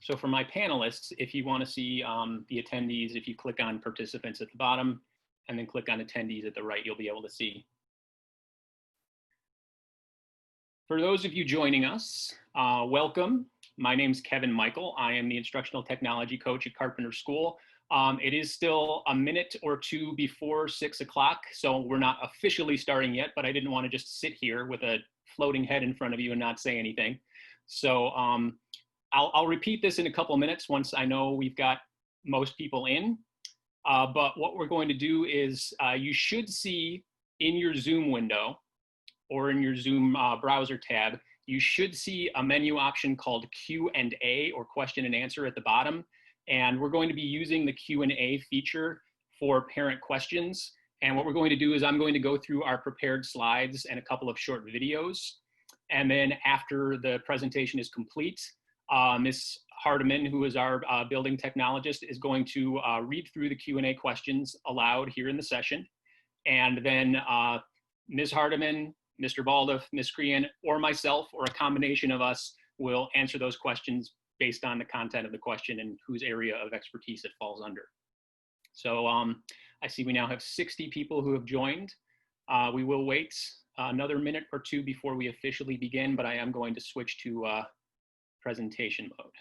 So for my panelists, if you want to see the attendees, if you click on participants at the bottom and then click on attendees at the right, you'll be able to see. For those of you joining us, welcome. My name's Kevin Michael. I am the instructional technology coach at Carpenter School. It is still a minute or two before 6 o'clock, so we're not officially starting yet, but I didn't want to just sit here with a floating head in front of you and not say anything. So I'll repeat this in a couple minutes once I know we've got most people in. But what we're going to do is you should see in your Zoom window or in your Zoom browser tab, you should see a menu option called Q&A or question and answer at the bottom. And we're going to be using the Q&A feature for parent questions. And what we're going to do is I'm going to go through our prepared slides and a couple of short videos. And then after the presentation is complete, Ms. Hardiman, who is our building technologist, is going to read through the Q&A questions aloud here in the session. And then Ms. Hardiman, Mr. Baldoff, Ms. Crean, or myself, or a combination of us will answer those questions based on the content of the question and whose area of expertise it falls under. So I see we now have 60 people who have joined. We will wait another minute or two before we officially begin, but I am going to switch to presentation mode.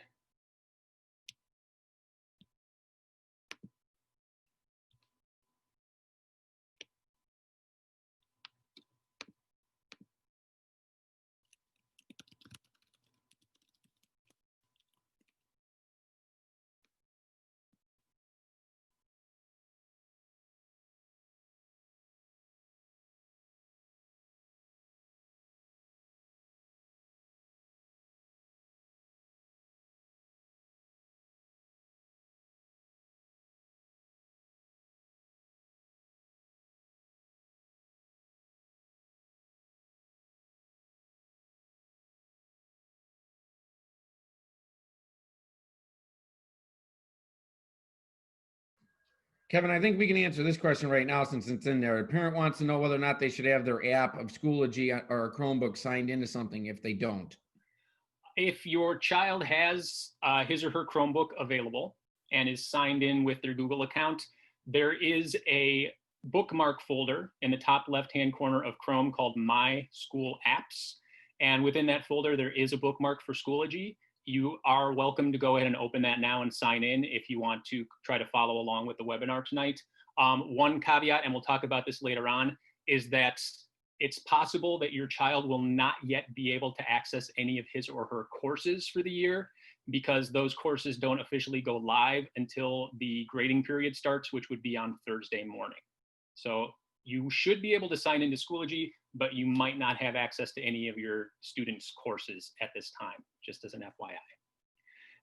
Kevin, I think we can answer this question right now since it's in there. A parent wants to know whether or not they should have their app of Schoology or a Chromebook signed into something if they don't. If your child has his or her Chromebook available and is signed in with their Google account, there is a bookmark folder in the top left-hand corner of Chrome called My School Apps. And within that folder, there is a bookmark for Schoology. You are welcome to go ahead and open that now and sign in if you want to try to follow along with the webinar tonight. One caveat, and we'll talk about this later on, is that it's possible that your child will not yet be able to access any of his or her courses for the year because those courses don't officially go live until the grading period starts, which would be on Thursday morning. So you should be able to sign into Schoology, but you might not have access to any of your students' courses at this time, just as an FYI.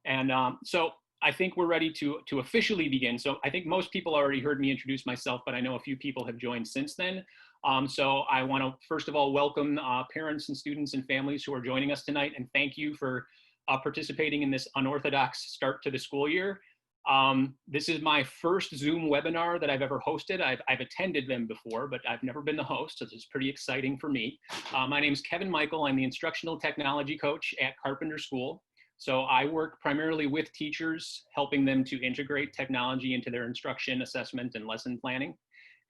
And so I think we're ready to officially begin. So I think most people already heard me introduce myself, but I know a few people have joined since then. So I want to, first of all, welcome parents and students and families who are joining us tonight, and thank you for participating in this unorthodox start to the school year. This is my first Zoom webinar that I've ever hosted. I've attended them before, but I've never been the host, so this is pretty exciting for me. My name is Kevin Michael. I'm the instructional technology coach at Carpenter School. So I work primarily with teachers, helping them to integrate technology into their instruction, assessment, and lesson planning.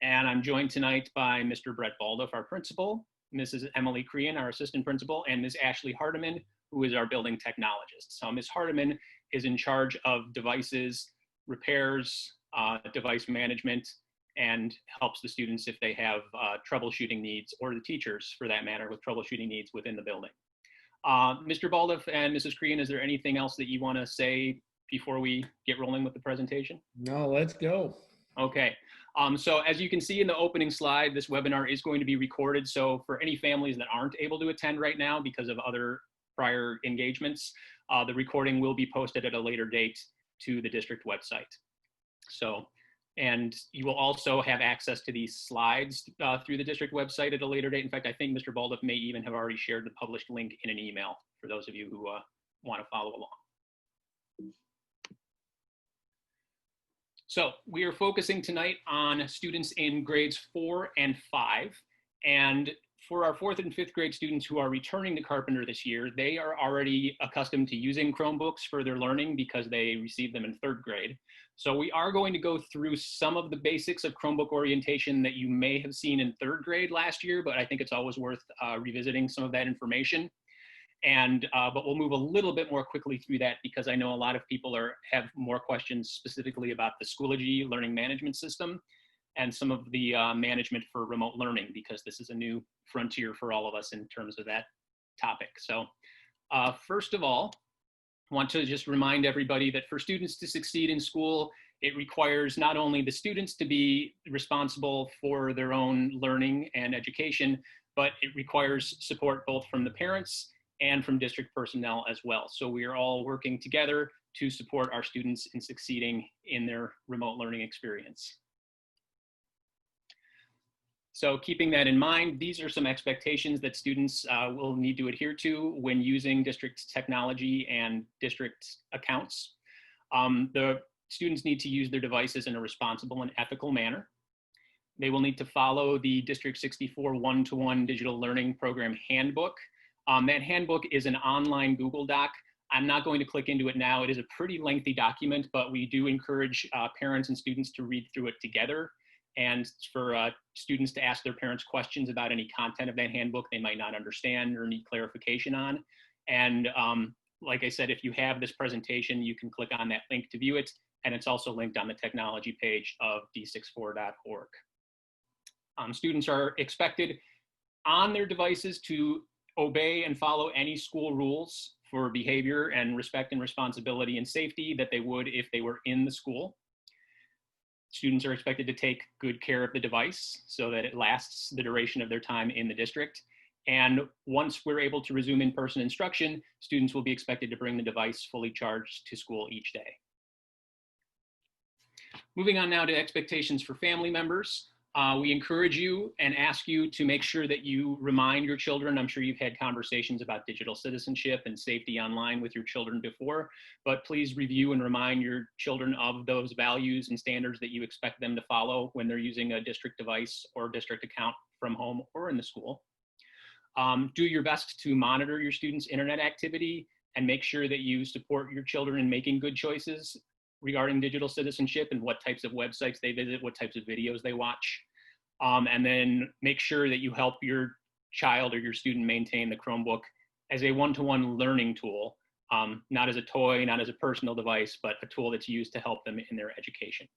And I'm joined tonight by Mr. Brett Baldoff, our principal, Mrs. Emily Crean, our assistant principal, and Ms. Ashley Hardiman, who is our building technologist. So Ms. Hardiman is in charge of devices, repairs, device management, and helps the students if they have troubleshooting needs, or the teachers for that matter with troubleshooting needs within the building. Mr. Baldoff and Mrs. Crean, is there anything else that you want to say before we get rolling with the presentation? No, let's go. Okay. So as you can see in the opening slide, this webinar is going to be recorded. So for any families that aren't able to attend right now because of other prior engagements, the recording will be posted at a later date to the district website. So, and you will also have access to these slides through the district website at a later date. In fact, I think Mr. Baldoff may even have already shared the published link in an email for those of you who want to follow along. So we are focusing tonight on students in grades 4 and 5. And for our 4th and 5th grade students who are returning to Carpenter this year, they are already accustomed to using Chromebooks for their learning because they received them in 3rd grade. So we are going to go through some of the basics of Chromebook orientation that you may have seen in 3rd grade last year, but I think it's always worth revisiting some of that information. But we'll move a little bit more quickly through that because I know a lot of people have more questions specifically about the Schoology learning management system and some of the management for remote learning, because this is a new frontier for all of us in terms of that topic. So first of all, I want to just remind everybody that for students to succeed in school, it requires not only the students to be responsible for their own learning and education, but it requires support both from the parents and from district personnel as well. So we are all working together to support our students in succeeding in their remote learning experience. So keeping that in mind, these are some expectations that students will need to adhere to when using district technology and district accounts. The students need to use their devices in a responsible and ethical manner. They will need to follow the District 64 one-to-one digital learning program handbook. That handbook is an online Google Doc. I'm not going to click into it now. It is a pretty lengthy document, but we do encourage parents and students to read through it together, and for students to ask their parents questions about any content of that handbook they might not understand or need clarification on. And like I said, if you have this presentation, you can click on that link to view it, and it's also linked on the technology page of d64.org. Students are expected on their devices to obey and follow any school rules for behavior and respect and responsibility and safety that they would if they were in the school. Students are expected to take good care of the device so that it lasts the duration of their time in the district. And once we're able to resume in-person instruction, students will be expected to bring the device fully charged to school each day. Moving on now to expectations for family members. We encourage you and ask you to make sure that you remind your children. I'm sure you've had conversations about digital citizenship and safety online with your children before, but please review and remind your children of those values and standards that you expect them to follow when they're using a district device or district account from home or in the school. Do your best to monitor your students' internet activity and make sure that you support your children in making good choices regarding digital citizenship and what types of websites they visit, what types of videos they watch. And then make sure that you help your child or your student maintain the Chromebook as a one-to-one learning tool, not as a toy, not as a personal device, but a tool that's used to help them in their education.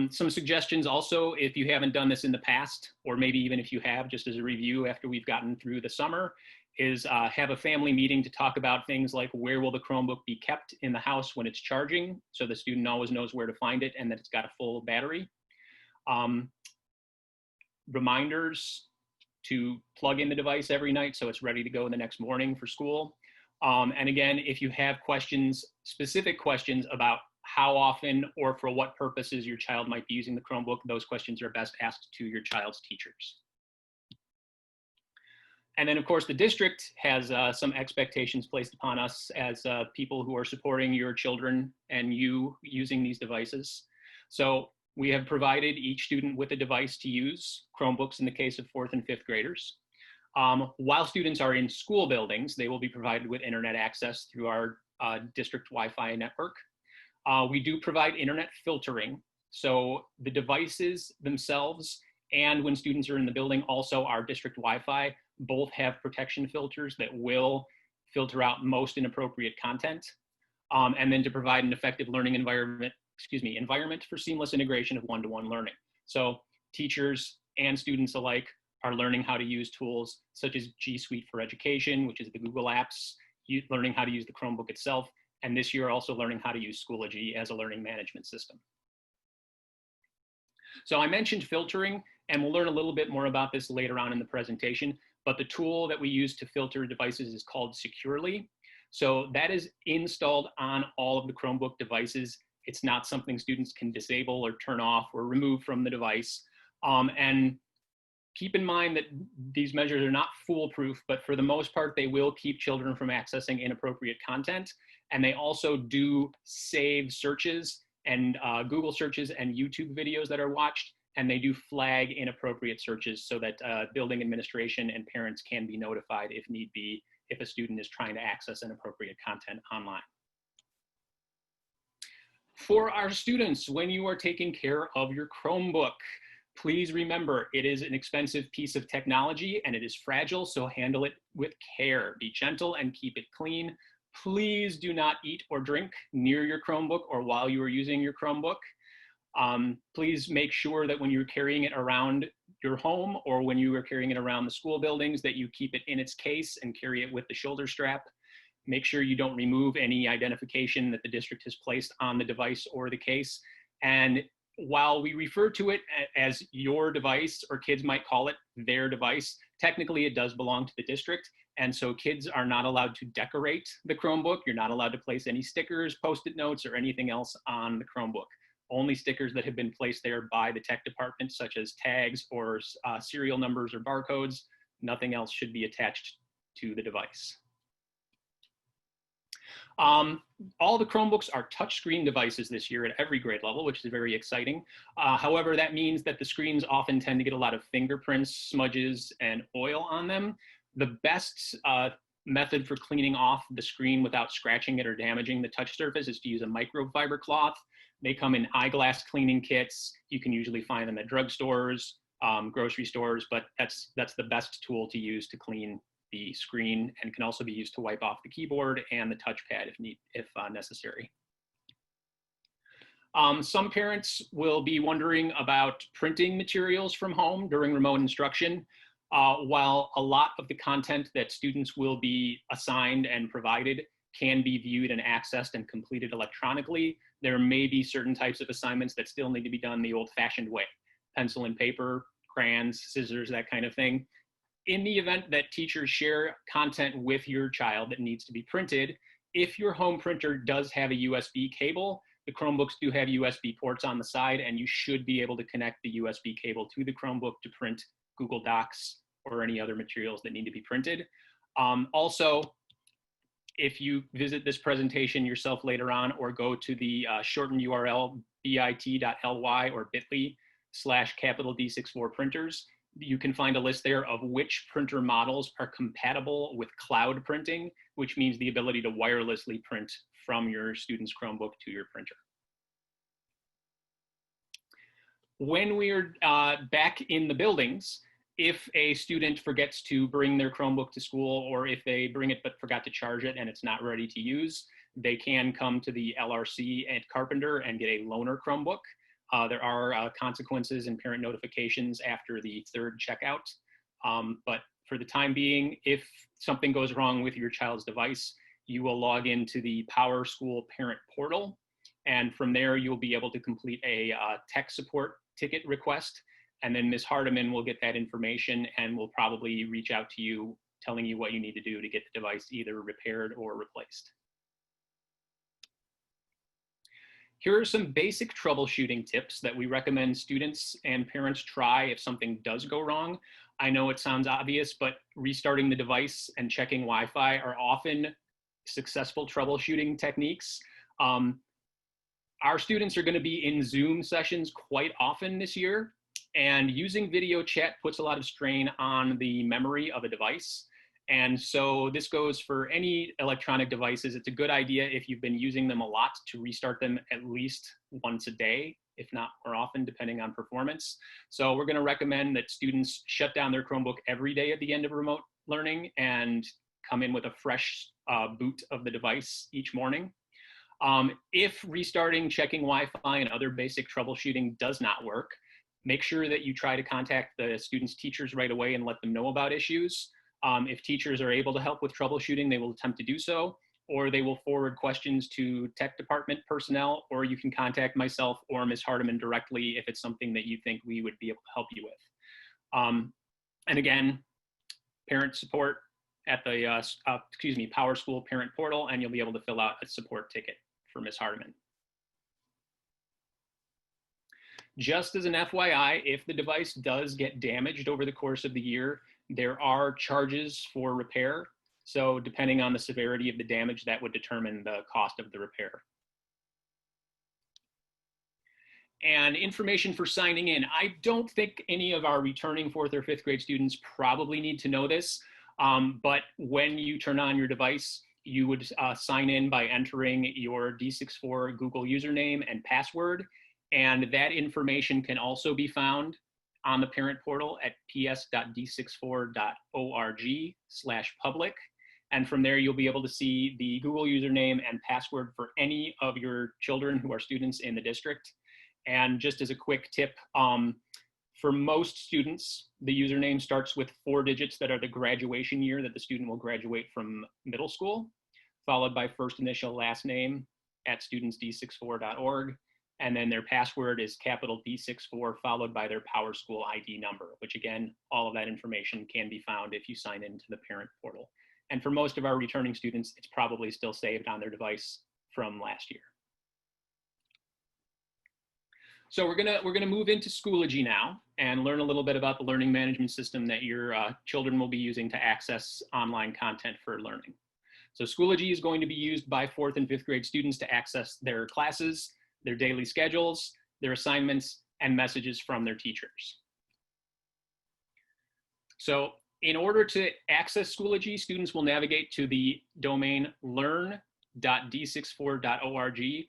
Some suggestions also, if you haven't done this in the past, or maybe even if you have, just as a review after we've gotten through the summer, is have a family meeting to talk about things like where will the Chromebook be kept in the house when it's charging, so the student always knows where to find it and that it's got a full battery. Reminders to plug in the device every night so it's ready to go the next morning for school. And again, if you have questions, specific questions about how often or for what purposes your child might be using the Chromebook, those questions are best asked to your child's teachers. And then, of course, the district has some expectations placed upon us as people who are supporting your children and you using these devices. So we have provided each student with a device to use, Chromebooks in the case of 4th and 5th graders. While students are in school buildings, they will be provided with internet access through our district Wi-Fi network. We do provide internet filtering. So the devices themselves and when students are in the building, also our district Wi-Fi, both have protection filters that will filter out most inappropriate content. And then to provide an effective learning environment for seamless integration of one-to-one learning. So teachers and students alike are learning how to use tools such as G Suite for Education, which is the Google apps, learning how to use the Chromebook itself, and this year also learning how to use Schoology as a learning management system. So I mentioned filtering, and we'll learn a little bit more about this later on in the presentation, but the tool that we use to filter devices is called Securely. So that is installed on all of the Chromebook devices. It's not something students can disable or turn off or remove from the device. And keep in mind that these measures are not foolproof, but for the most part, they will keep children from accessing inappropriate content. And they also do save searches and Google searches and YouTube videos that are watched. and they do flag inappropriate searches so that building administration and parents can be notified if need be, if a student is trying to access inappropriate content online. For our students, when you are taking care of your Chromebook, please remember it is an expensive piece of technology and it is fragile, so handle it with care. Be gentle and keep it clean. Please do not eat or drink near your Chromebook or while you are using your Chromebook. Please make sure that when you're carrying it around your home or when you are carrying it around the school buildings that you keep it in its case and carry it with the shoulder strap. Make sure you don't remove any identification that the district has placed on the device or the case. And while we refer to it as your device, or kids might call it their device, technically it does belong to the district. And so kids are not allowed to decorate the Chromebook. You're not allowed to place any stickers, Post-it notes, or anything else on the Chromebook. Only stickers that have been placed there by the tech department, such as tags or serial numbers or barcodes. Nothing else should be attached to the device. All the Chromebooks are touchscreen devices this year at every grade level, which is very exciting. However, that means that the screens often tend to get a lot of fingerprints, smudges, and oil on them. The best method for cleaning off the screen without scratching it or damaging the touch surface is to use a microfiber cloth. They come in eyeglass cleaning kits. You can usually find them at drugstores, grocery stores, but that's the best tool to use to clean the screen, and can also be used to wipe off the keyboard and the touchpad if necessary. Some parents will be wondering about printing materials from home during remote instruction. While a lot of the content that students will be assigned and provided can be viewed and accessed and completed electronically, there may be certain types of assignments that still need to be done the old-fashioned way. Pencil and paper, crayons, scissors, that kind of thing. In the event that teachers share content with your child that needs to be printed, if your home printer does have a USB cable, the Chromebooks do have USB ports on the side, and you should be able to connect the USB cable to the Chromebook to print Google Docs or any other materials that need to be printed. Also, if you visit this presentation yourself later on or go to the shortened URL bit.ly or bit.ly/D64 printers, you can find a list there of which printer models are compatible with cloud printing, which means the ability to wirelessly print from your student's Chromebook to your printer. When we're back in the buildings, if a student forgets to bring their Chromebook to school, or if they bring it but forgot to charge it and it's not ready to use, they can come to the LRC at Carpenter and get a loaner Chromebook. There are consequences and parent notifications after the third checkout. But for the time being, if something goes wrong with your child's device, you will log into the PowerSchool parent portal. And from there, you'll be able to complete a tech support ticket request. And then Ms. Hardiman will get that information and will probably reach out to you telling you what you need to do to get the device either repaired or replaced. Here are some basic troubleshooting tips that we recommend students and parents try if something does go wrong. I know it sounds obvious, but restarting the device and checking Wi-Fi are often successful troubleshooting techniques. Our students are going to be in Zoom sessions quite often this year, and using video chat puts a lot of strain on the memory of a device. And so this goes for any electronic devices. It's a good idea if you've been using them a lot to restart them at least once a day, if not more often, depending on performance. So we're going to recommend that students shut down their Chromebook every day at the end of remote learning and come in with a fresh boot of the device each morning. If restarting, checking Wi-Fi, and other basic troubleshooting does not work, make sure that you try to contact the students' teachers right away and let them know about issues. If teachers are able to help with troubleshooting, they will attempt to do so, or they will forward questions to tech department personnel, or you can contact myself or Ms. Hardiman directly if it's something that you think we would be able to help you with. And again, parent support at the PowerSchool parent portal, and you'll be able to fill out a support ticket for Ms. Hardiman. Just as an FYI, if the device does get damaged over the course of the year, there are charges for repair. So depending on the severity of the damage, that would determine the cost of the repair. And information for signing in. I don't think any of our returning 4th or 5th grade students probably need to know this, but when you turn on your device, you would sign in by entering your D64 Google username and password. And that information can also be found on the parent portal at ps.d64.org/public. And from there, you'll be able to see the Google username and password for any of your children who are students in the district. And just as a quick tip, for most students, the username starts with 4 digits that are the graduation year that the student will graduate from middle school, followed by first initial last name at studentsd64.org. And then their password is capital D64 followed by their PowerSchool ID number, which again, all of that information can be found if you sign into the parent portal. And for most of our returning students, it's probably still saved on their device from last year. So we're gonna move into Schoology now and learn a little bit about the learning management system that your children will be using to access online content for learning. So Schoology is going to be used by 4th and 5th grade students to access their classes, their daily schedules, their assignments, and messages from their teachers. So in order to access Schoology, students will navigate to the domain learn.d64.org.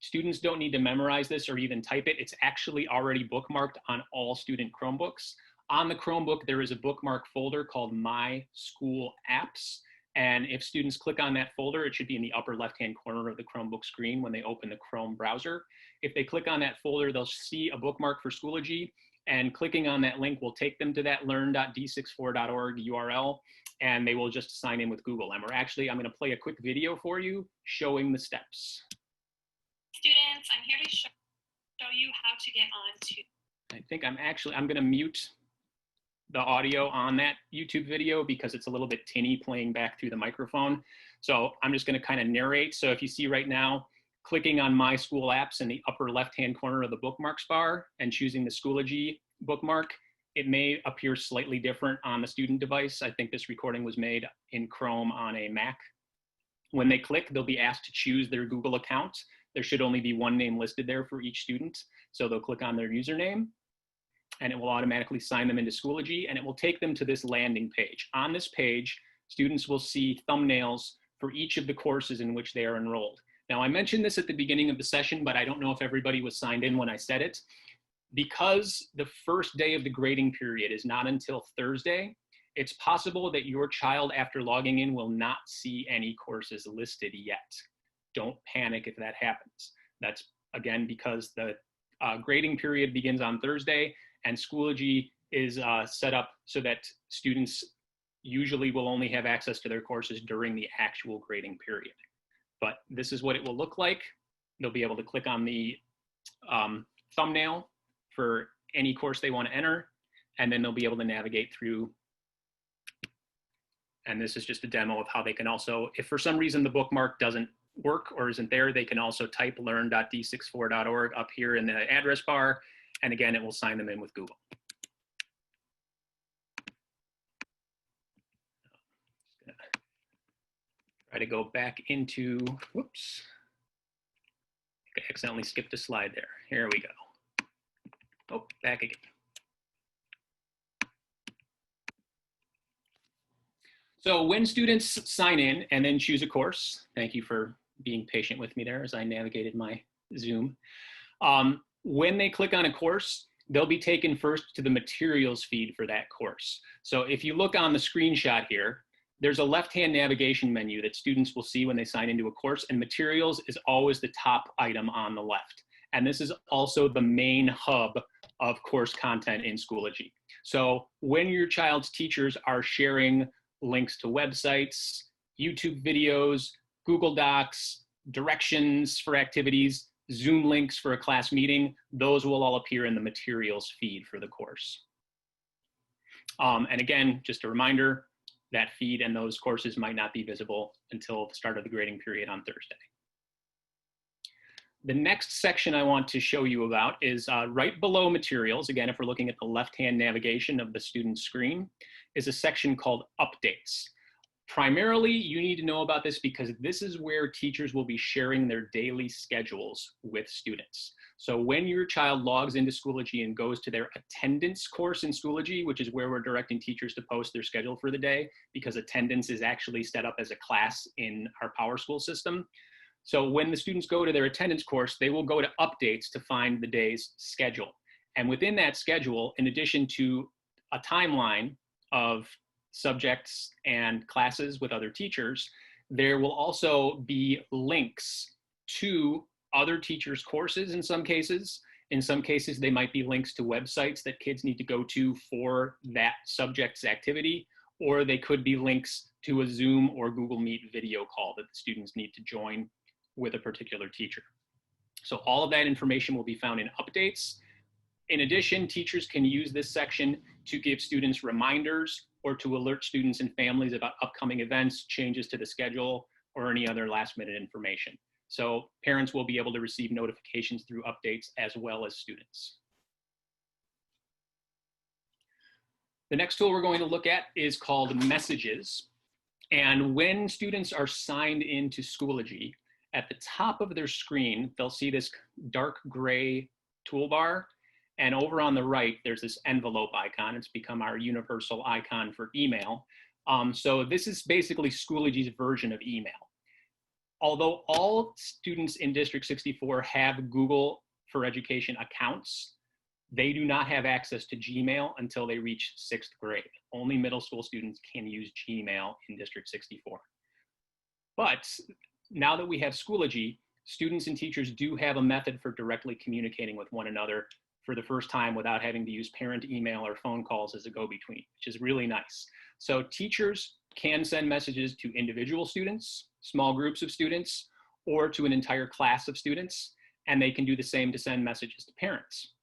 Students don't need to memorize this or even type it. It's actually already bookmarked on all student Chromebooks. On the Chromebook, there is a bookmark folder called My School Apps. And if students click on that folder, it should be in the upper left-hand corner of the Chromebook screen when they open the Chrome browser. If they click on that folder, they'll see a bookmark for Schoology, and clicking on that link will take them to that learn.d64.org URL, and they will just sign in with Google. And I'm gonna play a quick video for you showing the steps. Students, I'm here to show you how to get on to. I think I'm gonna mute the audio on that YouTube video because it's a little bit tinny playing back through the microphone. So I'm just gonna kind of narrate. So if you see right now, clicking on My School Apps in the upper left-hand corner of the bookmarks bar and choosing the Schoology bookmark, it may appear slightly different on the student device. I think this recording was made in Chrome on a Mac. When they click, they'll be asked to choose their Google account. There should only be one name listed there for each student. So they'll click on their username and it will automatically sign them into Schoology, and it will take them to this landing page. On this page, students will see thumbnails for each of the courses in which they are enrolled. Now, I mentioned this at the beginning of the session, but I don't know if everybody was signed in when I said it. Because the first day of the grading period is not until Thursday, it's possible that your child, after logging in, will not see any courses listed yet. Don't panic if that happens. That's, again, because the grading period begins on Thursday, and Schoology is set up so that students usually will only have access to their courses during the actual grading period. But this is what it will look like. They'll be able to click on the thumbnail for any course they want to enter, and then they'll be able to navigate through. And this is just a demo of how they can also, if for some reason the bookmark doesn't work or isn't there, they can also type learn.d64.org up here in the address bar, and again, it will sign them in with Google. Try to go back into, whoops. I accidentally skipped a slide there. Here we go. Oh, back again. So when students sign in and then choose a course, thank you for being patient with me there as I navigated my Zoom. When they click on a course, they'll be taken first to the materials feed for that course. So if you look on the screenshot here, there's a left-hand navigation menu that students will see when they sign into a course, and materials is always the top item on the left. And this is also the main hub of course content in Schoology. So when your child's teachers are sharing links to websites, YouTube videos, Google Docs, directions for activities, Zoom links for a class meeting, those will all appear in the materials feed for the course. And again, just a reminder, that feed and those courses might not be visible until the start of the grading period on Thursday. The next section I want to show you about is right below materials. Again, if we're looking at the left-hand navigation of the student screen, is a section called updates. Primarily, you need to know about this because this is where teachers will be sharing their daily schedules with students. So when your child logs into Schoology and goes to their attendance course in Schoology, which is where we're directing teachers to post their schedule for the day, because attendance is actually set up as a class in our PowerSchool system. So when the students go to their attendance course, they will go to updates to find the day's schedule. And within that schedule, in addition to a timeline of subjects and classes with other teachers, there will also be links to other teachers' courses in some cases. In some cases, they might be links to websites that kids need to go to for that subject's activity, or they could be links to a Zoom or Google Meet video call that the students need to join with a particular teacher. So all of that information will be found in updates. In addition, teachers can use this section to give students reminders or to alert students and families about upcoming events, changes to the schedule, or any other last-minute information. So parents will be able to receive notifications through updates as well as students. The next tool we're going to look at is called Messages. And when students are signed into Schoology, at the top of their screen, they'll see this dark gray toolbar. And over on the right, there's this envelope icon. It's become our universal icon for email. So this is basically Schoology's version of email. Although all students in District 64 have Google for Education accounts, they do not have access to Gmail until they reach 6th grade. Only middle school students can use Gmail in District 64. But now that we have Schoology, students and teachers do have a method for directly communicating with one another for the first time without having to use parent email or phone calls as a go-between, which is really nice. So teachers can send messages to individual students, small groups of students, or to an entire class of students, and they can do the same to send messages to parents.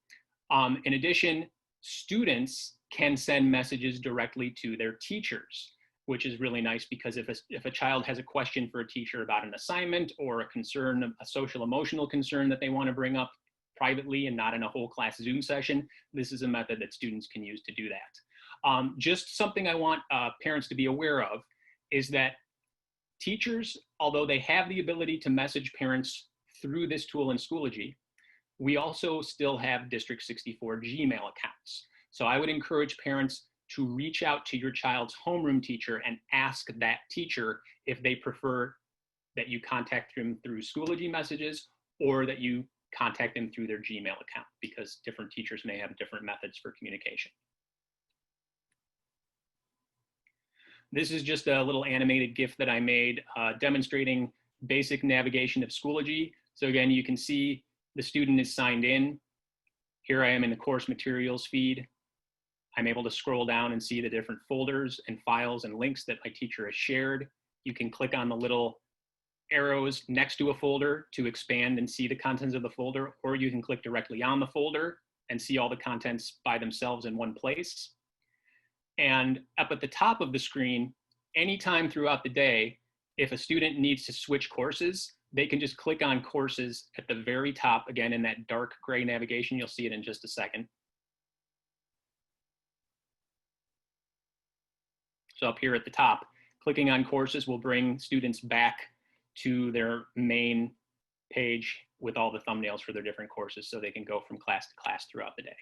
In addition, students can send messages directly to their teachers, which is really nice because if a child has a question for a teacher about an assignment or a concern, a social emotional concern that they want to bring up privately and not in a whole class Zoom session, this is a method that students can use to do that. Just something I want parents to be aware of is that teachers, although they have the ability to message parents through this tool in Schoology, we also still have District 64 Gmail accounts. So I would encourage parents to reach out to your child's homeroom teacher and ask that teacher if they prefer that you contact them through Schoology messages or that you contact them through their Gmail account, because different teachers may have different methods for communication. This is just a little animated GIF that I made demonstrating basic navigation of Schoology. So again, you can see the student is signed in. Here I am in the course materials feed. I'm able to scroll down and see the different folders and files and links that my teacher has shared. You can click on the little arrows next to a folder to expand and see the contents of the folder, or you can click directly on the folder and see all the contents by themselves in one place. And up at the top of the screen, anytime throughout the day, if a student needs to switch courses, they can just click on courses at the very top, again, in that dark gray navigation. You'll see it in just a second. So up here at the top, clicking on courses will bring students back to their main page with all the thumbnails for their different courses so they can go from class to class throughout the day.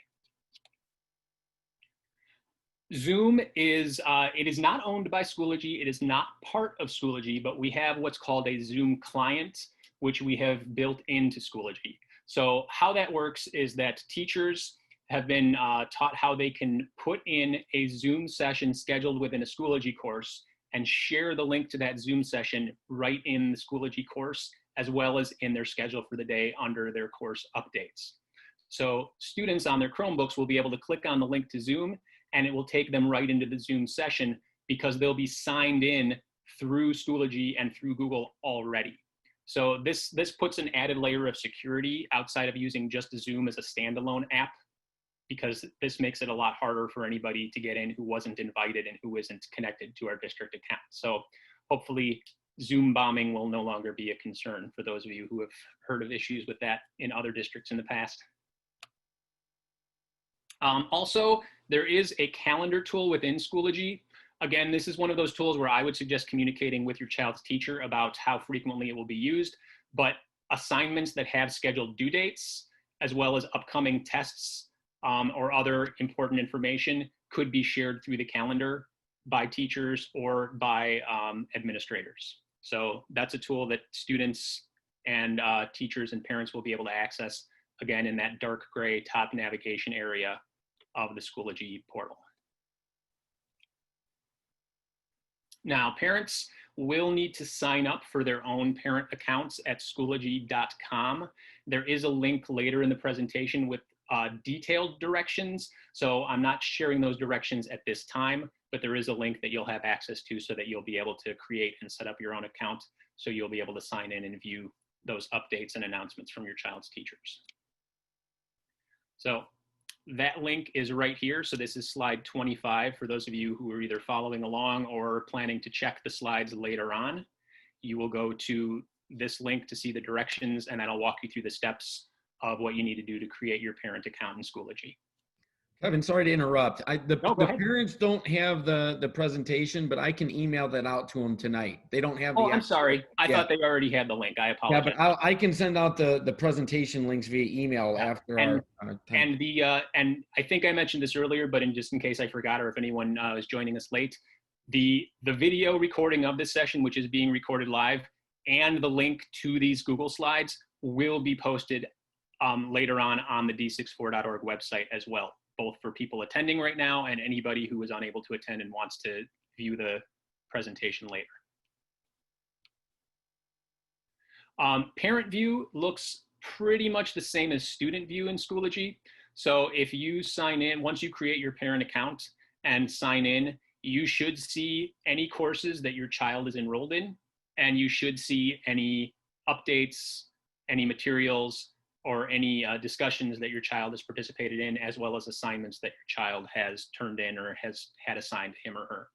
Zoom is, it is not owned by Schoology. It is not part of Schoology, but we have what's called a Zoom client, which we have built into Schoology. So how that works is that teachers have been taught how they can put in a Zoom session scheduled within a Schoology course and share the link to that Zoom session right in the Schoology course, as well as in their schedule for the day under their course updates. So students on their Chromebooks will be able to click on the link to Zoom, and it will take them right into the Zoom session because they'll be signed in through Schoology and through Google already. So this puts an added layer of security outside of using just Zoom as a standalone app, because this makes it a lot harder for anybody to get in who wasn't invited and who isn't connected to our district account. So hopefully Zoom bombing will no longer be a concern for those of you who have heard of issues with that in other districts in the past. Also, there is a calendar tool within Schoology. Again, this is one of those tools where I would suggest communicating with your child's teacher about how frequently it will be used, but assignments that have scheduled due dates, as well as upcoming tests or other important information, could be shared through the calendar by teachers or by administrators. So that's a tool that students and teachers and parents will be able to access, again, in that dark gray top navigation area of the Schoology portal. Now, parents will need to sign up for their own parent accounts at Schoology.com. There is a link later in the presentation with detailed directions. So I'm not sharing those directions at this time, but there is a link that you'll have access to so that you'll be able to create and set up your own account. So you'll be able to sign in and view those updates and announcements from your child's teachers. So that link is right here. So this is slide 25 for those of you who are either following along or planning to check the slides later on. You will go to this link to see the directions, and that'll walk you through the steps of what you need to do to create your parent account in Schoology. Kevin, sorry to interrupt. The No, go ahead. parents don't have the presentation, but I can email that out to them tonight. They don't have the. Oh, I'm sorry. I Yeah. thought they already had the link. I Yeah, apologize. but I can send out the presentation links via email after and, our time. And I think I mentioned this earlier, but just in case I forgot, or if anyone is joining us late, the video recording of this session, which is being recorded live, and the link to these Google Slides will be posted later on the d64.org website as well, both for people attending right now and anybody who is unable to attend and wants to view the presentation later. Parent view looks pretty much the same as student view in Schoology. So if you sign in, once you create your parent account and sign in, you should see any courses that your child is enrolled in, and you should see any updates, any materials, or any discussions that your child has participated in, as well as assignments that your child has turned in or has had assigned to him or her.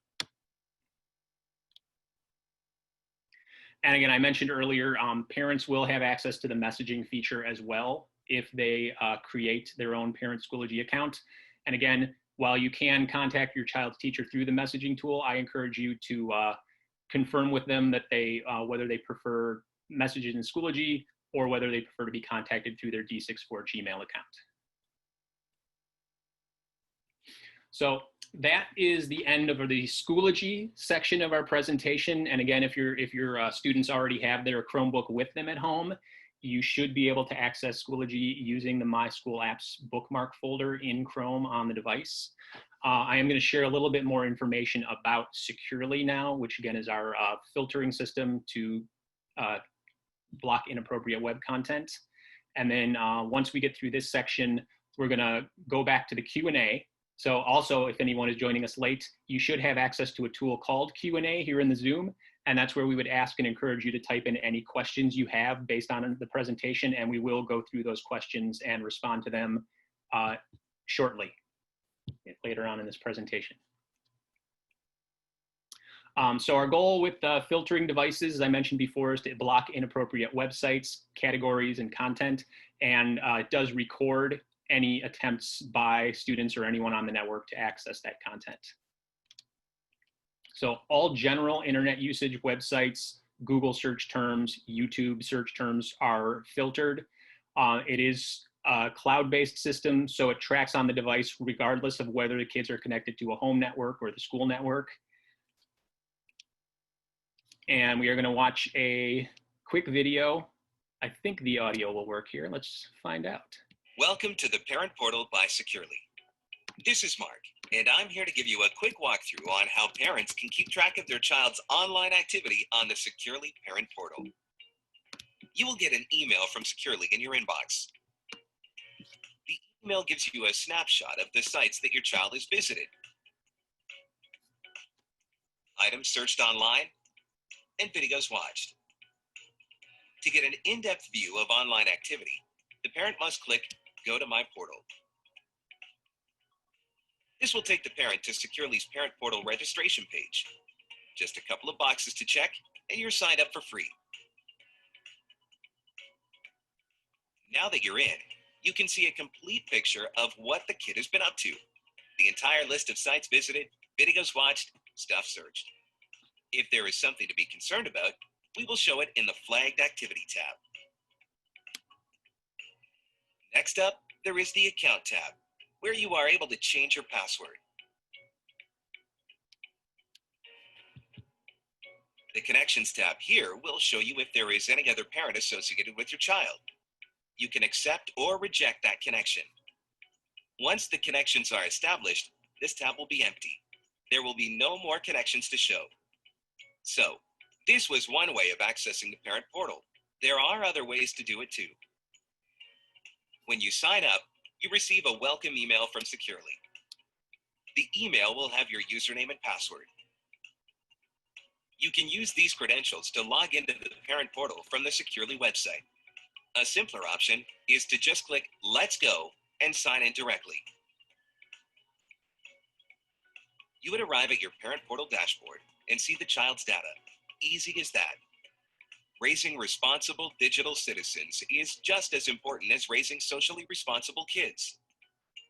And again, I mentioned earlier, parents will have access to the messaging feature as well if they create their own parent Schoology account. And again, while you can contact your child's teacher through the messaging tool, I encourage you to confirm with them that they, whether they prefer messages in Schoology or whether they prefer to be contacted through their D64 Gmail account. So that is the end of the Schoology section of our presentation. And again, if your students already have their Chromebook with them at home, you should be able to access Schoology using the My School Apps bookmark folder in Chrome on the device. I am going to share a little bit more information about Securely now, which again is our filtering system to block inappropriate web content. And then once we get through this section, we're going to go back to the Q&A. So also, if anyone is joining us late, you should have access to a tool called Q&A here in the Zoom. And that's where we would ask and encourage you to type in any questions you have based on the presentation. And we will go through those questions and respond to them shortly, later on in this presentation. So our goal with filtering devices, as I mentioned before, is to block inappropriate websites, categories, and content. And it does record any attempts by students or anyone on the network to access that content. So all general internet usage websites, Google search terms, YouTube search terms are filtered. It is a cloud-based system, so it tracks on the device regardless of whether the kids are connected to a home network or the school network. And we are going to watch a quick video. I think the audio will work here. Let's find out. Welcome to the Parent Portal by Securely. This is Mark, and I'm here to give you a quick walkthrough on how parents can keep track of their child's online activity on the Securely Parent Portal. You will get an email from Securely in your inbox. The email gives you a snapshot of the sites that your child has visited, items searched online, and videos watched. To get an in-depth view of online activity, the parent must click Go to My Portal. This will take the parent to Securely's Parent Portal registration page. Just a couple of boxes to check, and you're signed up for free. Now that you're in, you can see a complete picture of what the kid has been up to. The entire list of sites visited, videos watched, Stuff searched. If there is something to be concerned about, we will show it in the Flagged Activity tab. Next up, there is the Account tab, where you are able to change your password. The Connections tab here will show you if there is any other parent associated with your child. You can accept or reject that connection. Once the connections are established, this tab will be empty. There will be no more connections to show. So, this was one way of accessing the parent portal. There are other ways to do it too. When you sign up, you receive a welcome email from Securely. The email will have your username and password. You can use these credentials to log into the parent portal from the Securely website. A simpler option is to just click Let's Go and sign in directly. You would arrive at your parent portal dashboard and see the child's data. Easy as that. Raising responsible digital citizens is just as important as raising socially responsible kids.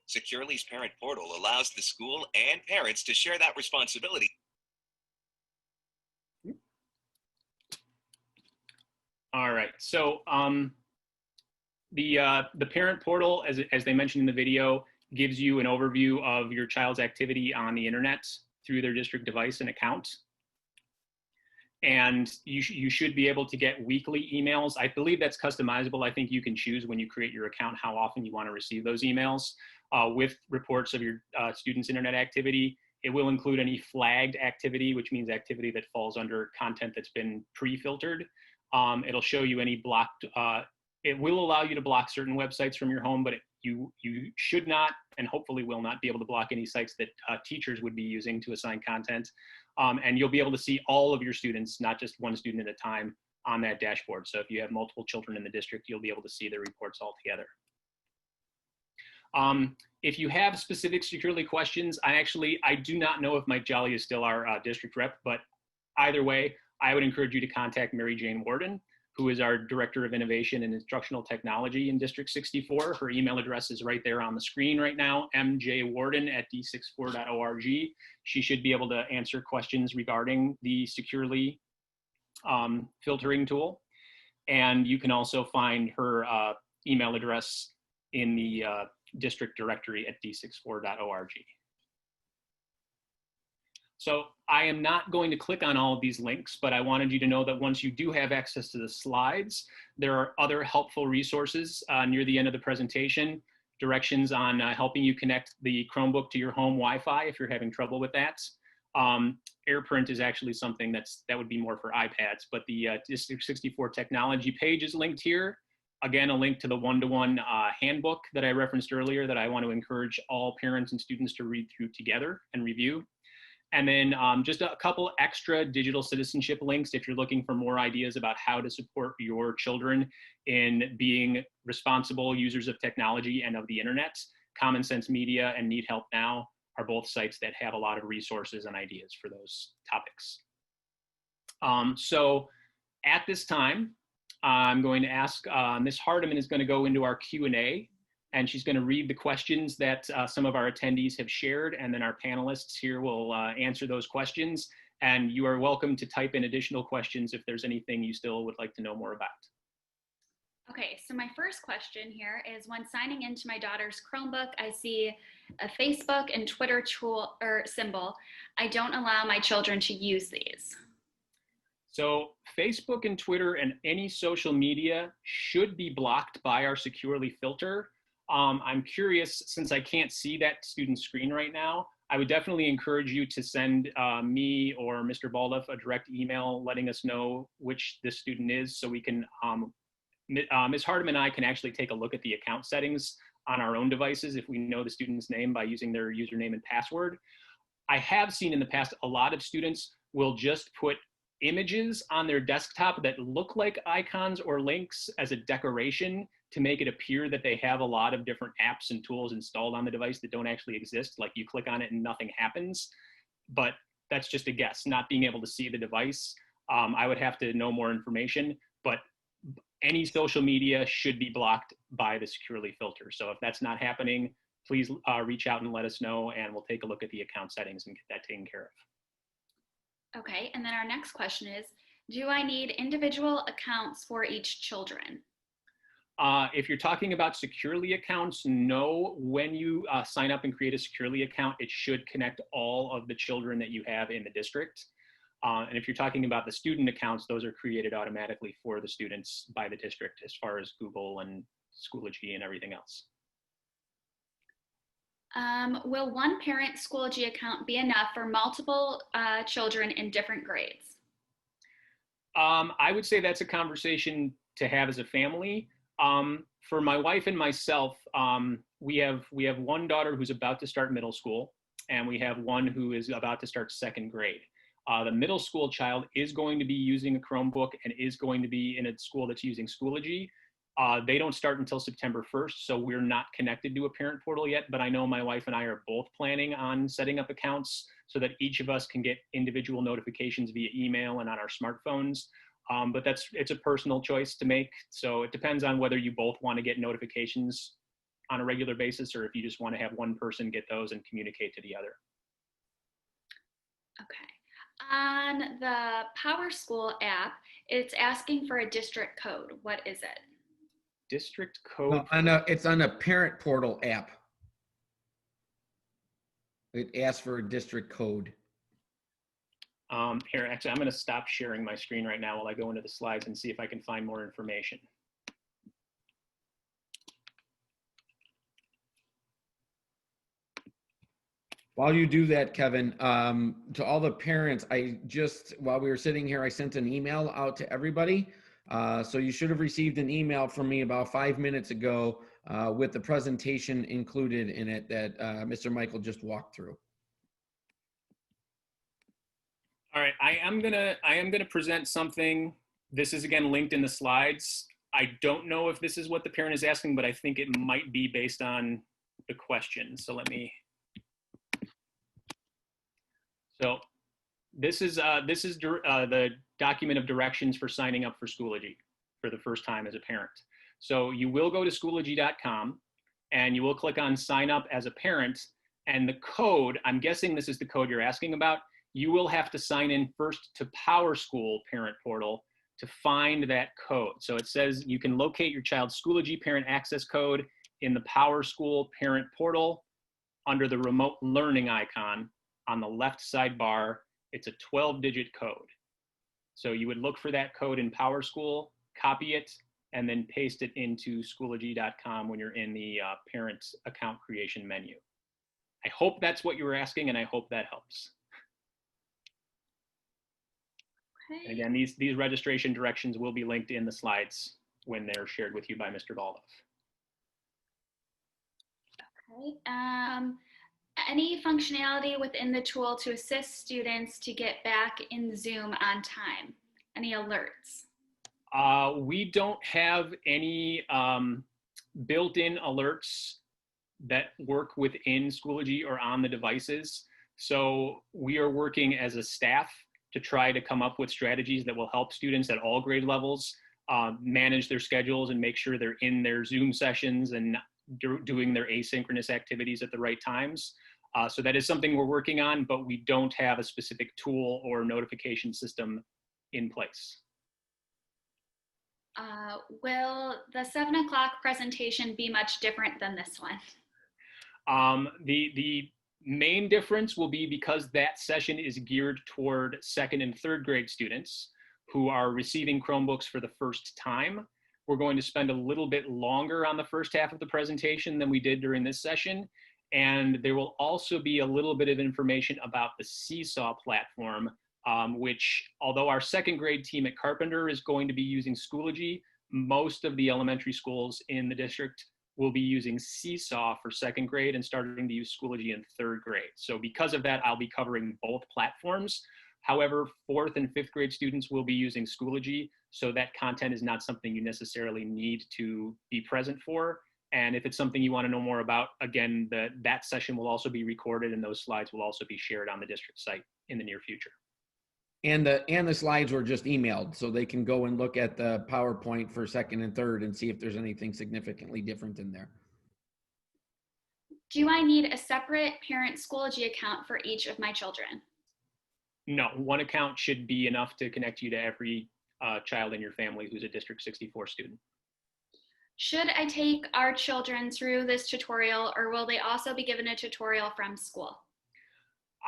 Securely's parent portal allows the school and parents to share that responsibility. All right, so the parent portal, as they mentioned in the video, gives you an overview of your child's activity on the internet through their district device and account. And you should be able to get weekly emails. I believe that's customizable. I think you can choose when you create your account how often you want to receive those emails with reports of your students' internet activity. It will include any flagged activity, which means activity that falls under content that's been pre-filtered. It'll show you any blocked, it will allow you to block certain websites from your home, but you should not and hopefully will not be able to block any sites that teachers would be using to assign content. And you'll be able to see all of your students, not just one student at a time, on that dashboard. So if you have multiple children in the district, you'll be able to see the reports all together. If you have specific Securely questions, I do not know if Mike Jolly is still our district rep, but either way, I would encourage you to contact Mary Jane Warden, who is our Director of Innovation and Instructional Technology in District 64. Her email address is right there on the screen right now, mjwarden@d64.org. She should be able to answer questions regarding the Securely filtering tool. And you can also find her email address in the district directory at d64.org. So I am not going to click on all of these links, but I wanted you to know that once you do have access to the slides, there are other helpful resources near the end of the presentation, directions on helping you connect the Chromebook to your home Wi-Fi if you're having trouble with that. AirPrint is actually something that would be more for iPads, but the District 64 technology page is linked here. Again, a link to the one-to-one handbook that I referenced earlier that I want to encourage all parents and students to read through together and review. And then just a couple extra digital citizenship links if you're looking for more ideas about how to support your children in being responsible users of technology and of the internet. Common Sense Media and Need Help Now are both sites that have a lot of resources and ideas for those topics. So at this time, I'm going to ask Ms. Hardiman is going to go into our Q&A, and she's going to read the questions that some of our attendees have shared, and then our panelists here will answer those questions. And you are welcome to type in additional questions if there's anything you still would like to know more about. Okay, so my first question here is, when signing into my daughter's Chromebook, I see a Facebook and Twitter tool or symbol. I don't allow my children to use these. So Facebook and Twitter and any social media should be blocked by our Securely filter. I'm curious, since I can't see that student's screen right now, I would definitely encourage you to send me or Mr. Baldoff a direct email letting us know which this student is, so we can, Ms. Hardiman and I can actually take a look at the account settings on our own devices if we know the student's name by using their username and password. I have seen in the past a lot of students will just put images on their desktop that look like icons or links as a decoration to make it appear that they have a lot of different apps and tools installed on the device that don't actually exist. Like you click on it and nothing happens, but that's just a guess, not being able to see the device. I would have to know more information, but any social media should be blocked by the Securely filter. So if that's not happening, please reach out and let us know, and we'll take a look at the account settings and get that taken care of. Okay, and then our next question is, do I need individual accounts for each children? If you're talking about Securely accounts, no. When you sign up and create a Securely account, it should connect all of the children that you have in the district. And if you're talking about the student accounts, those are created automatically for the students by the district as far as Google and Schoology and everything else. Will one parent Schoology account be enough for multiple children in different grades? I would say that's a conversation to have as a family. For my wife and myself, we have one daughter who's about to start middle school, and we have one who is about to start second grade. The middle school child is going to be using a Chromebook and is going to be in a school that's using Schoology. They don't start until September 1st, so we're not connected to a parent portal yet, but I know my wife and I are both planning on setting up accounts so that each of us can get individual notifications via email and on our smartphones. But it's a personal choice to make, so it depends on whether you both want to get notifications on a regular basis or if you just want to have one person get those and communicate to the other. Okay. On the PowerSchool app, it's asking for a district code. What is it? District code? No, it's on a parent portal app. It asks for a district code. Here, actually, I'm going to stop sharing my screen right now while I go into the slides and see if I can find more information. While you do that, Kevin, to all the parents, while we were sitting here, I sent an email out to everybody. So you should have received an email from me about 5 minutes ago with the presentation included in it that Mr. Michael just walked through. All right, I am gonna present something. This is again linked in the slides. I don't know if this is what the parent is asking, but I think it might be based on the question. So let me. So this is the document of directions for signing up for Schoology for the first time as a parent. So you will go to Schoology.com and you will click on sign up as a parent, and the code, I'm guessing this is the code you're asking about, you will have to sign in first to PowerSchool parent portal to find that code. So it says you can locate your child's Schoology parent access code in the PowerSchool parent portal under the remote learning icon on the left sidebar. It's a 12-digit code. So you would look for that code in PowerSchool, copy it, and then paste it into Schoology.com when you're in the parent account creation menu. I hope that's what you were asking, and I hope that helps. Okay. And again, these registration directions will be linked in the slides when they're shared with you by Mr. Baldoff. Okay. Any functionality within the tool to assist students to get back in Zoom on time? Any alerts? We don't have any built-in alerts that work within Schoology or on the devices. So we are working as a staff to try to come up with strategies that will help students at all grade levels manage their schedules and make sure they're in their Zoom sessions and doing their asynchronous activities at the right times. So that is something we're working on, but we don't have a specific tool or notification system in place. Will the 7 o'clock presentation be much different than this one? The main difference will be because that session is geared toward second and third grade students who are receiving Chromebooks for the first time. We're going to spend a little bit longer on the first half of the presentation than we did during this session. And there will also be a little bit of information about the Seesaw platform, which, although our second grade team at Carpenter is going to be using Schoology, most of the elementary schools in the district will be using Seesaw for second grade and starting to use Schoology in third grade. So because of that, I'll be covering both platforms. However, fourth and fifth grade students will be using Schoology, so that content is not something you necessarily need to be present for. And if it's something you want to know more about, again, that session will also be recorded and those slides will also be shared on the district site in the near future. And the slides were just emailed, so they can go and look at the PowerPoint for second and third and see if there's anything significantly different in there. Do I need a separate parent Schoology account for each of my children? No, one account should be enough to connect you to every child in your family who's a District 64 student. Should I take our children through this tutorial, or will they also be given a tutorial from school?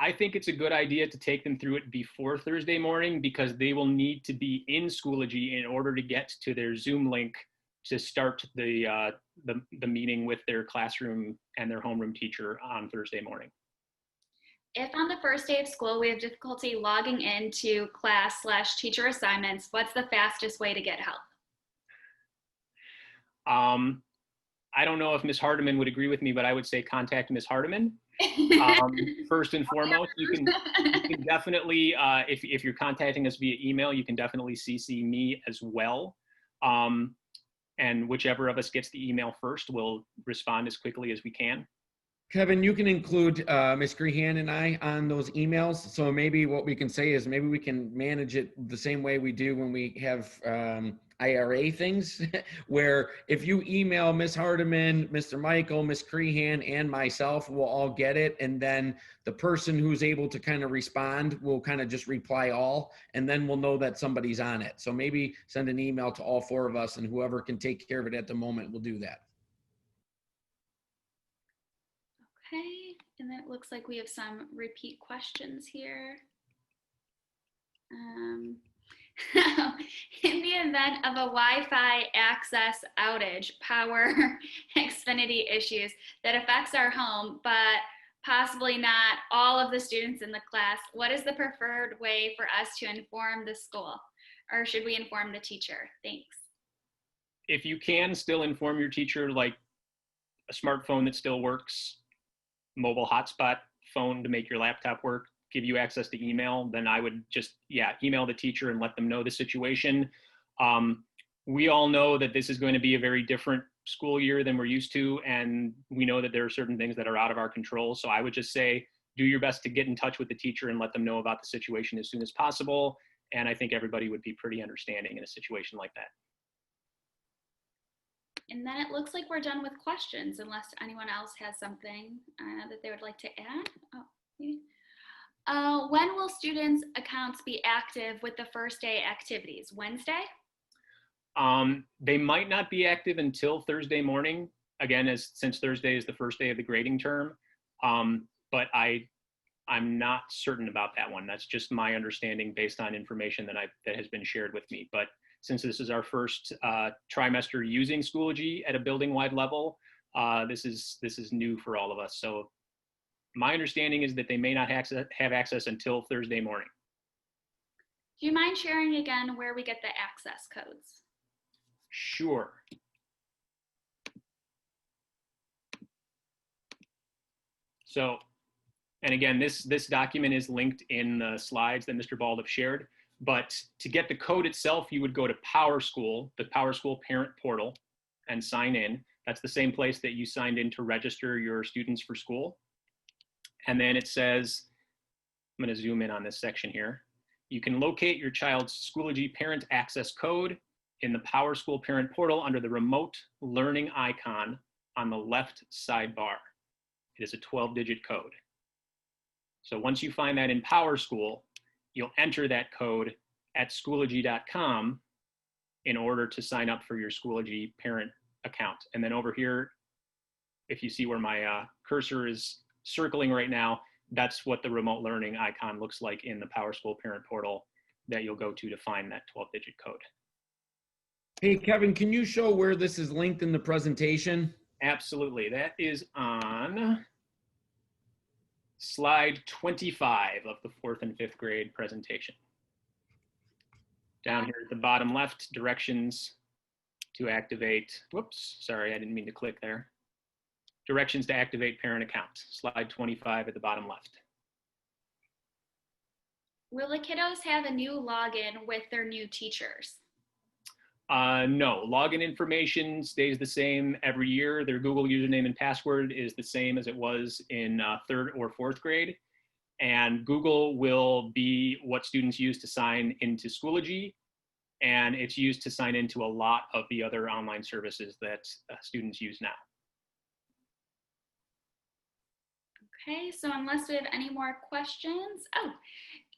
I think it's a good idea to take them through it before Thursday morning, because they will need to be in Schoology in order to get to their Zoom link to start the meeting with their classroom and their homeroom teacher on Thursday morning. If on the first day of school we have difficulty logging into class/teacher assignments, what's the fastest way to get help? I don't know if Ms. Hardiman would agree with me, but I would say contact Ms. Hardiman. First and foremost, you can definitely, if you're contacting us via email, you can definitely CC me as well. And whichever of us gets the email first, we'll respond as quickly as we can. Kevin, you can include Ms. Grehan and I on those emails. So maybe what we can say is maybe we can manage it the same way we do when we have IRA things, where if you email Ms. Hardiman, Mr. Michael, Ms. Crehan, and myself, we'll all get it. And then the person who's able to kind of respond will kind of just reply all, and then we'll know that somebody's on it. So maybe send an email to all four of us, and whoever can take care of it at the moment will do that. Okay, and then it looks like we have some repeat questions here. In the event of a Wi-Fi access outage, power, Xfinity issues that affects our home, but possibly not all of the students in the class, what is the preferred way for us to inform the school? Or should we inform the teacher? Thanks. If you can still inform your teacher, like a smartphone that still works, mobile hotspot phone to make your laptop work, give you access to email, then I would just, email the teacher and let them know the situation. We all know that this is going to be a very different school year than we're used to, and we know that there are certain things that are out of our control. So I would just say, do your best to get in touch with the teacher and let them know about the situation as soon as possible. And I think everybody would be pretty understanding in a situation like that. And then it looks like we're done with questions, unless anyone else has something that they would like to add. When will students' accounts be active with the first day activities? Wednesday? They might not be active until Thursday morning, again, since Thursday is the first day of the grading term. But I'm not certain about that one. That's just my understanding based on information that has been shared with me. But since this is our first trimester using Schoology at a building-wide level, this is new for all of us. So my understanding is that they may not have access until Thursday morning. Do you mind sharing again where we get the access codes? Sure. So, and again, this document is linked in the slides that Mr. Bald have shared. But to get the code itself, you would go to PowerSchool, the PowerSchool parent portal, and sign in. That's the same place that you signed in to register your students for school. And then it says, I'm going to zoom in on this section here. You can locate your child's Schoology parent access code in the PowerSchool parent portal under the remote learning icon on the left sidebar. It is a 12-digit code. So once you find that in PowerSchool, you'll enter that code at Schoology.com in order to sign up for your Schoology parent account. And then over here, if you see where my cursor is circling right now, that's what the remote learning icon looks like in the PowerSchool parent portal that you'll go to find that 12-digit code. Hey, Kevin, can you show where this is linked in the presentation? Absolutely. That is on slide 25 of the 4th and 5th grade presentation. Down here at the bottom left, directions to activate, whoops, sorry, I didn't mean to click there. Directions to activate parent account, slide 25 at the bottom left. Will the kiddos have a new login with their new teachers? No, login information stays the same every year. Their Google username and password is the same as it was in 3rd or 4th grade. And Google will be what students use to sign into Schoology. And it's used to sign into a lot of the other online services that students use now. Okay, so unless we have any more questions,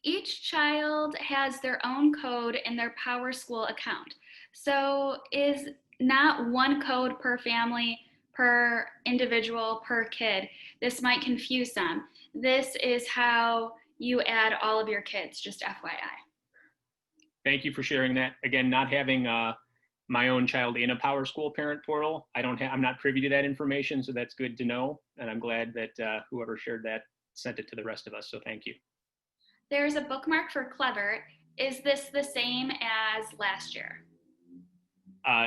Each child has their own code in their PowerSchool account. So is not one code per family, per individual, per kid. This might confuse some. This is how you add all of your kids, just FYI. Thank you for sharing that. Again, not having my own child in a PowerSchool parent portal, I'm not privy to that information, so that's good to know. And I'm glad that whoever shared that sent it to the rest of us, so thank you. There's a bookmark for Clever. Is this the same as last year?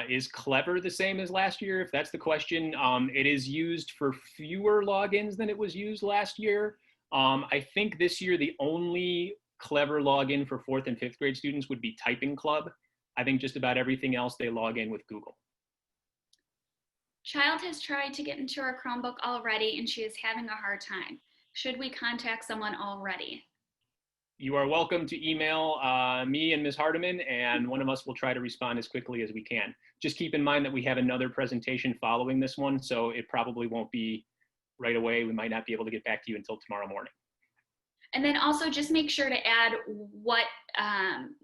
Is Clever the same as last year? If that's the question, it is used for fewer logins than it was used last year. I think this year the only Clever login for 4th and 5th grade students would be Typing Club. I think just about everything else they log in with Google. Child has tried to get into her Chromebook already and she is having a hard time. Should we contact someone already? You are welcome to email me and Ms. Hardiman, and one of us will try to respond as quickly as we can. Just keep in mind that we have another presentation following this one, so it probably won't be right away. We might not be able to get back to you until tomorrow morning. And then also just make sure to add what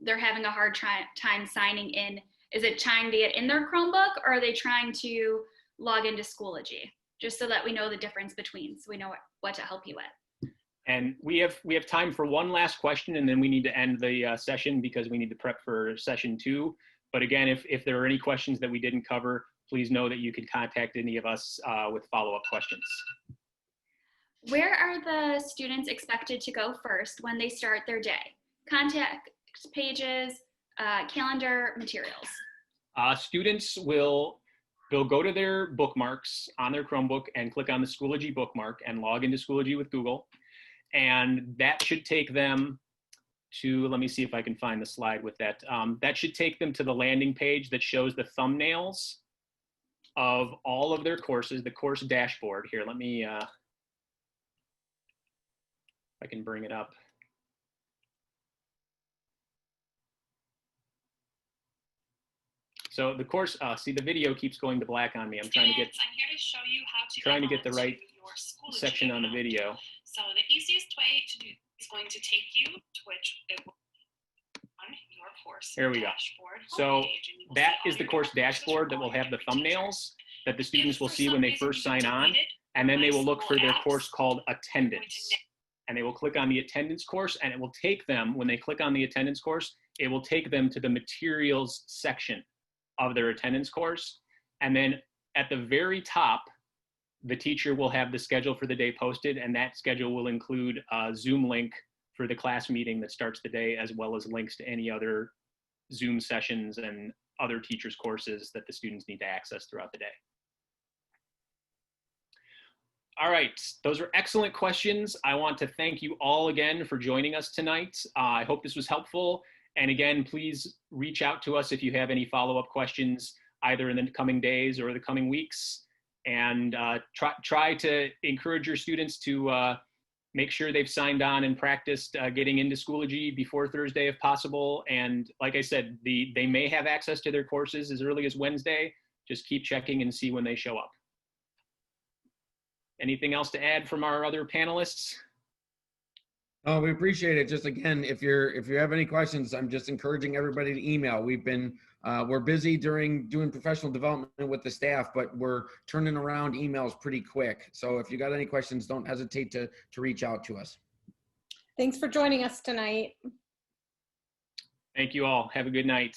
they're having a hard time signing in. Is it trying to get in their Chromebook, or are they trying to log into Schoology? Just so that we know the difference between, so we know what to help you with. And we have time for one last question, and then we need to end the session because we need to prep for session 2. But again, if there are any questions that we didn't cover, please know that you can contact any of us with follow-up questions. Where are the students expected to go first when they start their day? Contact pages, calendar, materials. Students will go to their bookmarks on their Chromebook and click on the Schoology bookmark and log into Schoology with Google. And that should take them to, let me see if I can find the slide with that. That should take them to the landing page that shows the thumbnails of all of their courses, the course dashboard. Here, let me, if I can bring it up. So the course, see the video keeps going to black on me. I'm trying to get, I'm here to show you how to trying to get the right your Schoology section on the account. video. So the easiest way to do is going to take you to which it will on your course Here we go. dashboard. So homepage, and you will that see is all the your course different courses dashboard that you're will going have the every teacher. thumbnails that the students If will for see some when they reason first you sign on. deleted And then My they will look for School their apps, course called going attendance. to And they will click on the attendance course, and it will take them, when they click on the attendance course, it will take them to the materials section of their attendance course. And then at the very top, the teacher will have the schedule for the day posted, and that schedule will include a Zoom link for the class meeting that starts the day, as well as links to any other Zoom sessions and other teachers' courses that the students need to access throughout the day. All right, those are excellent questions. I want to thank you all again for joining us tonight. I hope this was helpful. And again, please reach out to us if you have any follow-up questions, either in the coming days or the coming weeks. And try to encourage your students to make sure they've signed on and practiced getting into Schoology before Thursday if possible. And like I said, they may have access to their courses as early as Wednesday. Just keep checking and see when they show up. Anything else to add from our other panelists? Oh, we appreciate it. Just again, if you have any questions, I'm just encouraging everybody to email. We're busy during doing professional development with the staff, but we're turning around emails pretty quick. So if you got any questions, don't hesitate to reach out to us. Thanks for joining us tonight. Thank you all. Have a good night.